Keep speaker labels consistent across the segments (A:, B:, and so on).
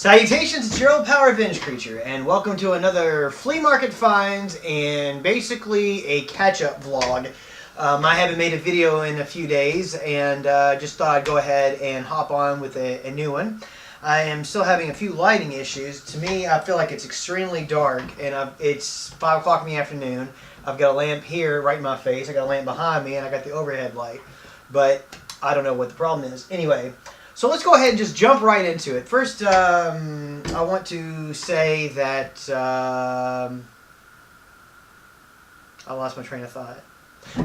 A: Salutations, it's your old Power Revenge Creature, and welcome to another Flea Market Finds and basically a catch-up vlog. I haven't made a video in a few days, and just thought I'd go ahead and hop on with a new one. I am still having a few lighting issues. To me, I feel like it's extremely dark, and it's 5 o'clock in the afternoon. I've got a lamp here right in my face, I got a lamp behind me, and I got the overhead light, but I don't know what the problem is. Anyway. So let's go ahead and just jump right into it. First, I want to say that I lost my train of thought.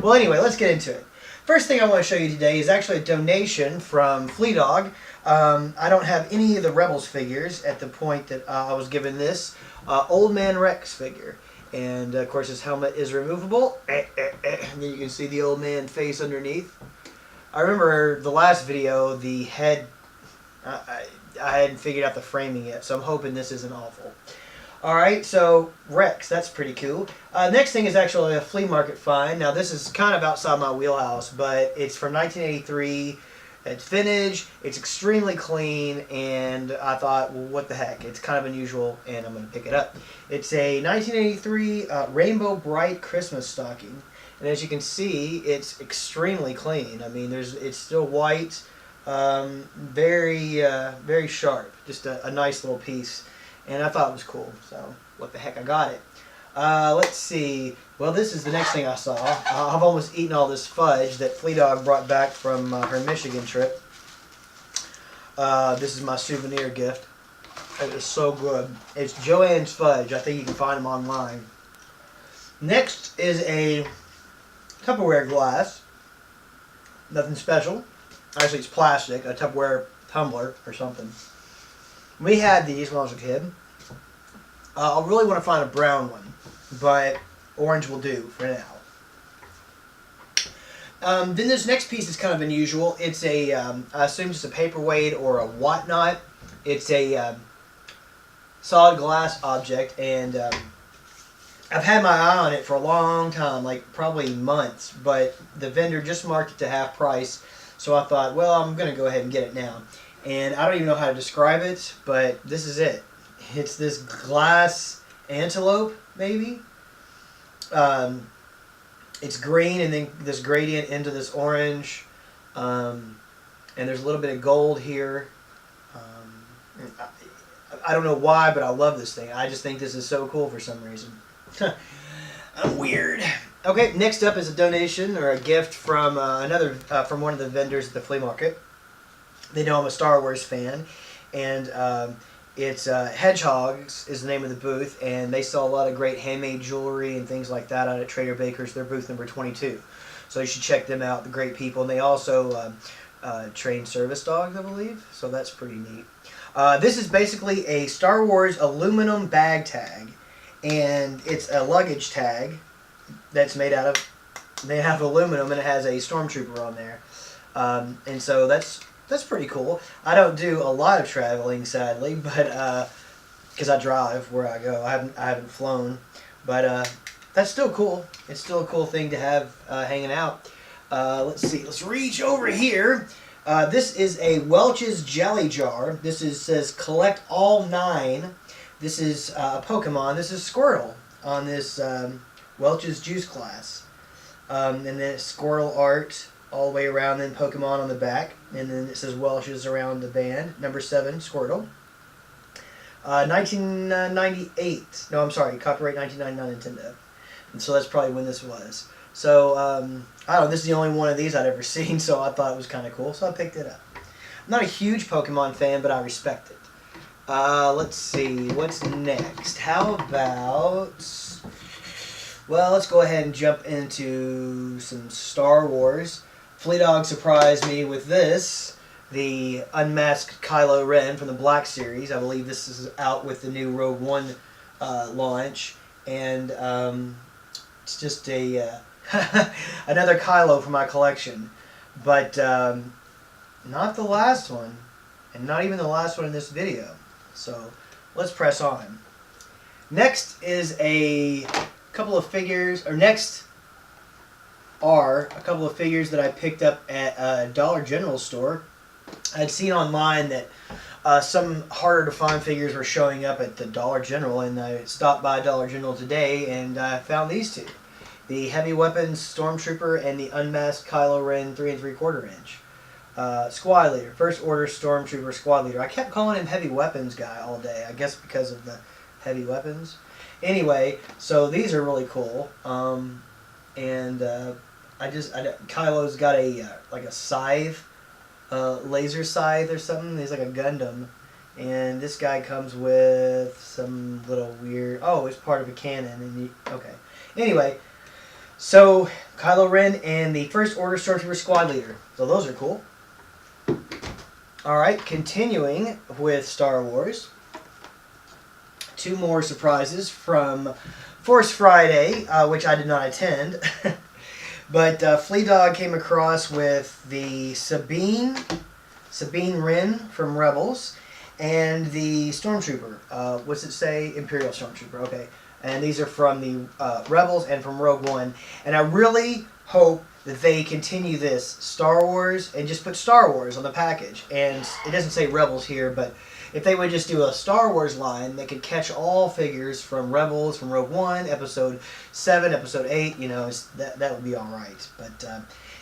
A: Well, anyway, let's get into it. First thing I want to show you today is actually a donation from Flea Dog. I don't have any of the Rebels figures at the point that I was given this Old Man Rex figure. And, of course, his helmet is removable. And then you can see the old man face underneath. I remember the last video, the head, I hadn't figured out the framing yet, so I'm hoping this isn't awful. Alright, so Rex, that's pretty cool. Next thing is actually a Flea Market find. Now this is kind of outside my wheelhouse, but it's from 1983. It's vintage, it's extremely clean, and I thought, well, what the heck, it's kind of unusual, and I'm going to pick it up. It's a 1983 Rainbow Bright Christmas stocking. And as you can see, it's extremely clean. I mean, it's still white, very sharp. Just a nice little piece, and I thought it was cool. So what the heck, I got it. Let's see. Well, this is the next thing I saw. I've almost eaten all this fudge that Flea Dog brought back from her Michigan trip. This is my souvenir gift. It is so good. It's Joannes Fudge. I think you can find them online. Next is a Tupperware glass. Nothing special. Actually, it's plastic. A Tupperware tumbler or something. We had these when I was a kid. I really want to find a brown one, but orange will do for now. Then this next piece is kind of unusual. It's a, I assume it's a paperweight or a whatnot. It's a solid glass object, and I've had my eye on it for a long time, like probably months, but the vendor just marked it to half price, so I thought, well, I'm going to go ahead and get it now. And I don't even know how to describe it, but this is it. It's this glass antelope, maybe. It's green, and then this gradient into this orange, and there's a little bit of gold here. I don't know why, but I love this thing. I just think this is so cool for some reason. I'm weird. Okay, next up is a donation or a gift from from one of the vendors at the flea market. They know I'm a Star Wars fan, and it's Hedgehogs is the name of the booth, and they sell a lot of great handmade jewelry and things like that out at Trader Baker's. They're booth number 22, so you should check them out. The great people, and they also train service dogs, I believe. So that's pretty neat. This is basically a Star Wars aluminum bag tag. And it's a luggage tag that's made out of aluminum, and it has a stormtrooper on there. And so that's pretty cool. I don't do a lot of traveling, sadly, but because I drive where I go. I haven't flown, but that's still cool. It's still a cool thing to have hanging out. Let's see. Let's reach over here. This is a Welch's Jelly Jar. This says collect all 9. This is a Pokemon. This is Squirtle on this Welch's Juice glass. And then it's Squirtle art all the way around, then Pokemon on the back. And then it says Welch's around the band. Number 7, Squirtle. 1998. No, I'm sorry. Copyright 1999 Nintendo. And so that's probably when this was. So, I don't know. This is the only one of these I'd ever seen, so I thought it was kind of cool. So I picked it up. I'm not a huge Pokemon fan, but I respect it. Let's see, what's next? How about, well, let's go ahead and jump into some Star Wars. Flea Dog surprised me with this, the Unmasked Kylo Ren from the Black Series. I believe this is out with the new Rogue One launch, and it's just a another Kylo for my collection, but not the last one, and not even the last one in this video. So let's press on. Next is a couple of figures, or next are a couple of figures that I picked up at a Dollar General store. I'd seen online that some harder to find figures were showing up at the Dollar General, and I stopped by Dollar General today and found these two. The Heavy Weapons Stormtrooper and the Unmasked Kylo Ren 3 3/4 inch. Squad Leader. First Order Stormtrooper Squad Leader. I kept calling him Heavy Weapons Guy all day, I guess because of the heavy weapons. Anyway, so these are really cool. Kylo's got a like a scythe, laser scythe or something. He's like a Gundam, and this guy comes with some little weird. Oh, it's part of a cannon. And okay. Anyway, so Kylo Ren and the First Order Stormtrooper Squad Leader. So those are cool. All right, continuing with Star Wars. Two more surprises from Force Friday, which I did not attend. But Flea Dog came across with the Sabine Wren from Rebels, and the Stormtrooper. What's it say? Imperial Stormtrooper. Okay. And these are from the Rebels and from Rogue One. And I really hope that they continue this Star Wars and just put Star Wars on the package. And it doesn't say Rebels here, but if they would just do a Star Wars line that could catch all figures from Rebels, from Rogue One, Episode 7, Episode 8, you know, that would be all right. But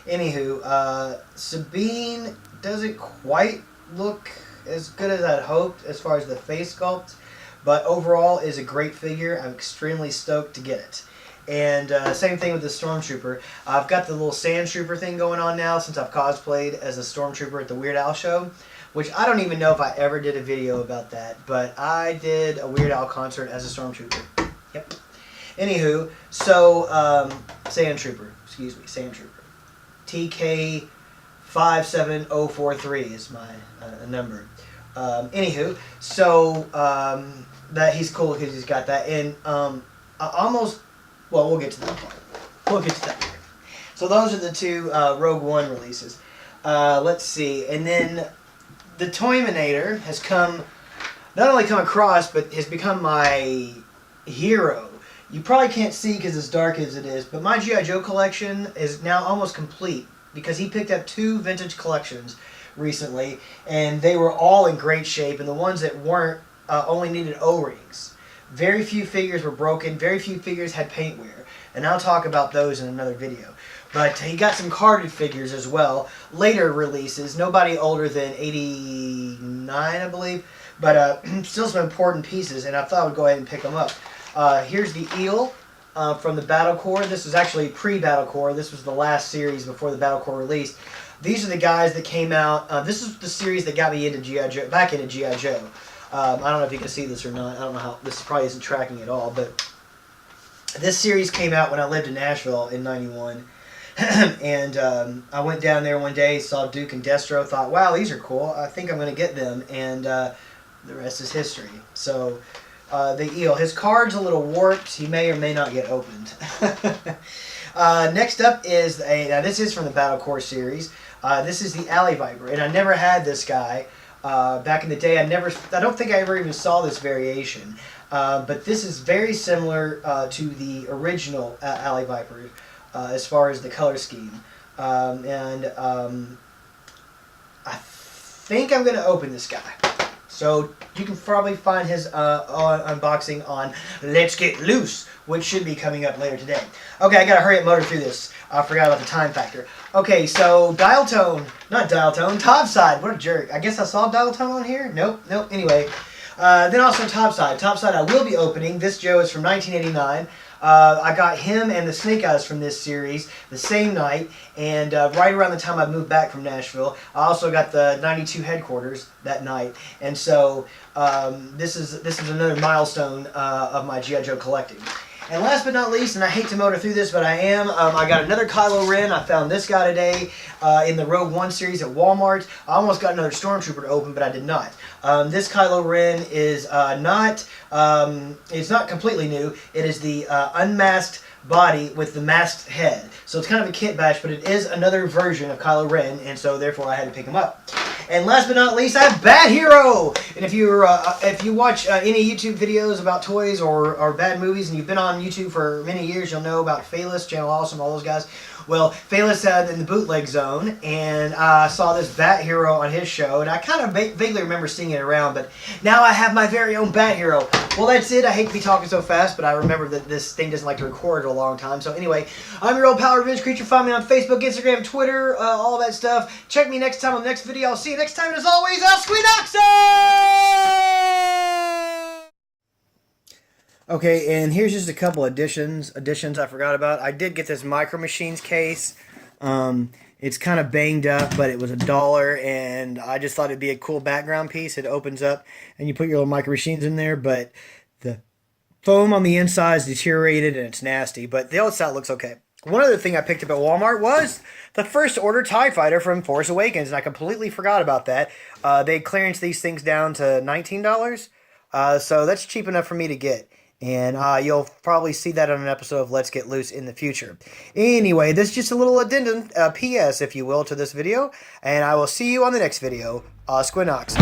A: anywho, Sabine doesn't quite look as good as I'd hoped as far as the face sculpt, but overall is a great figure. I'm extremely stoked to get it. And same thing with the Stormtrooper. I've got the little Sand Trooper thing going on now since I've cosplayed as a Stormtrooper at the Weird Al show, which I don't even know if I ever did a video about that, but I did a Weird Al concert as a Stormtrooper. Yep. Anywho, so Sand Trooper. TK 57043 is my number. Anywho, so that he's cool because he's got that, and we'll get to that part. We'll get to that part. So those are the two Rogue One releases. Let's see, and then the Toyminator has not only come across, but has become my hero. You probably can't see because it's dark as it is, but my G.I. Joe collection is now almost complete because he picked up 2 vintage collections recently, and they were all in great shape, and the ones that weren't only needed O-rings. Very few figures were broken, very few figures had paint wear, and I'll talk about those in another video. But he got some carded figures as well, later releases, nobody older than 89, I believe, but still some important pieces, and I thought I would go ahead and pick them up. Here's the Eel from the Battle Corps. This was actually pre-Battle Corps. This was the last series before the Battle Corps released. These are the guys that came out. This is the series that got me into G.I. Joe, back into G.I. Joe. I don't know if you can see this or not. I don't know how, this probably isn't tracking at all, but this series came out when I lived in Nashville in '91. And I went down there one day, saw Duke and Destro, thought, wow, these are cool. I think I'm going to get them. And the rest is history. So the Eel, his card's a little warped. He may or may not get opened. Next up is now this is from the Battle Corps series. This is the Alley Viper, and I never had this guy. Back in the day, I don't think I ever even saw this variation. But this is very similar to the original Alley Viper as far as the color scheme. I think I'm going to open this guy. So you can probably find his unboxing on Let's Get Loose, which should be coming up later today. Okay, I gotta hurry up motor through this. I forgot about the time factor. Okay, so Dial Tone, not Dial Tone, Topside. What a jerk. I guess I saw Dial Tone on here? Nope. Anyway, then also Topside. Topside I will be opening. This Joe is from 1989. I got him and the Snake Eyes from this series the same night, and right around the time I moved back from Nashville. I also got the 92 headquarters that night, and so this is another milestone of my G.I. Joe collecting. And last but not least, and I hate to motor through this, but I got another Kylo Ren. I found this guy today in the Rogue One series at Walmart. I almost got another Stormtrooper to open, but I did not. This Kylo Ren is it's not completely new. It is the unmasked body with the masked head. So it's kind of a kit bash, but it is another version of Kylo Ren, and so therefore I had to pick him up. And last but not least, I have Bat Hero. And if you watch any YouTube videos about toys or bad movies, and you've been on YouTube for many years, you'll know about Phaelus, Channel Awesome, all those guys. Well, Phaelus had in the bootleg zone, and I saw this Bat Hero on his show, and I kind of vaguely remember seeing it around, but now I have my very own Bat Hero. Well, that's it. I hate to be talking so fast, but I remember that this thing doesn't like to record a long time. So anyway, I'm your old pal Revenge Creature. Find me on Facebook, Instagram, Twitter, all that stuff. Check me next time on the next video. I'll see you next time, and as always, OSQUINOXO! Okay, and here's just a couple additions I forgot about. I did get this Micro Machines case. It's kind of banged up, but it was $1, and I just thought it'd be a cool background piece. It opens up, and you put your little Micro Machines in there, but the foam on the inside is deteriorated, and it's nasty, but the outside looks okay. One other thing I picked up at Walmart was the First Order TIE Fighter from Force Awakens, and I completely forgot about that. They clearance these things down to $19, so that's cheap enough for me to get. And you'll probably see that on an episode of Let's Get Loose in the future. Anyway, this is just a little addendum, PS, if you will, to this video. And I will see you on the next video. OSQUINOXO.